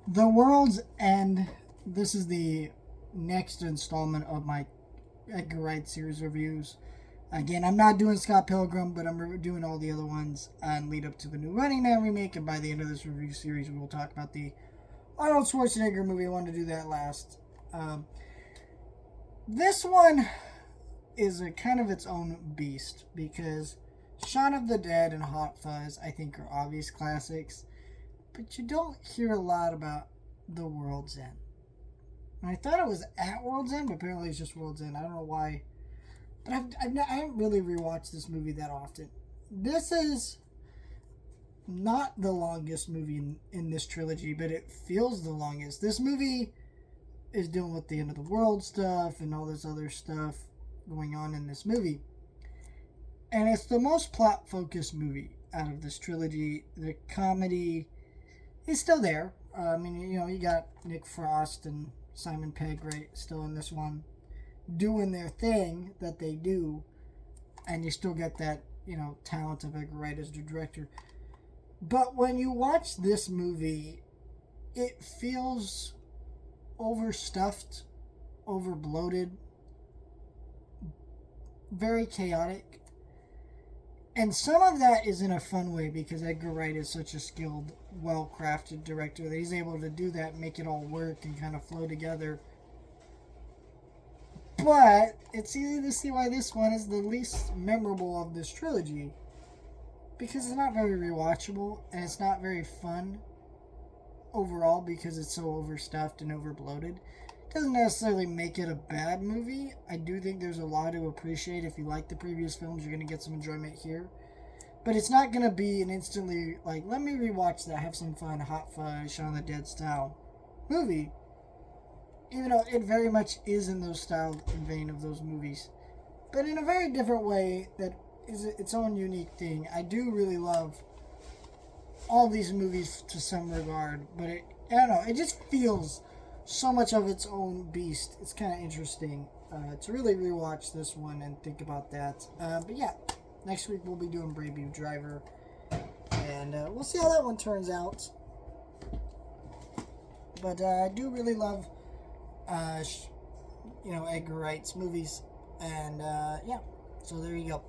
The World's End. This is the next installment of my Edgar Wright series reviews. Again, I'm not doing Scott Pilgrim, but I'm doing all the other ones and lead up to the new Running Man remake. And by the end of this review series, we will talk about the Arnold Schwarzenegger movie. I wanted to do that last. Um, this one is a kind of its own beast because Shaun of the Dead and Hot Fuzz, I think, are obvious classics, but you don't hear a lot about The World's End. And I thought it was at World's End, but apparently it's just World's End. I don't know why. But I haven't really rewatched this movie that often. This is not the longest movie in this trilogy, but it feels the longest. This movie is dealing with the end of the world stuff and all this other stuff going on in this movie. And it's the most plot focused movie out of this trilogy. The comedy is still there. I mean, you got Nick Frost and Simon Pegg, right, still in this one, doing their thing that they do, and you still get that, talent of Edgar Wright as the director. But when you watch this movie, it feels overstuffed, over bloated, very chaotic. And some of that is in a fun way because Edgar Wright is such a skilled, well crafted director that he's able to do that, make it all work and kind of flow together. But it's easy to see why this one is the least memorable of this trilogy because it's not very rewatchable and it's not very fun overall because it's so overstuffed and overbloated. It doesn't necessarily make it a bad movie. I do think there's a lot to appreciate. If you like the previous films, you're going to get some enjoyment here. But it's not going to be an instantly, like, let me rewatch that, have some fun, Hot Fuzz, Shaun of the Dead style movie. Even though it very much is in those style and vein of those movies. But in a very different way that is its own unique thing. I do really love all these movies to some regard, but I don't know, it just feels so much of its own beast. It's kind of interesting to really rewatch this one and think about that. But yeah, next week we'll be doing Brave New Driver, and we'll see how that one turns out. But I do really love, Edgar Wright's movies, and yeah, so there you go.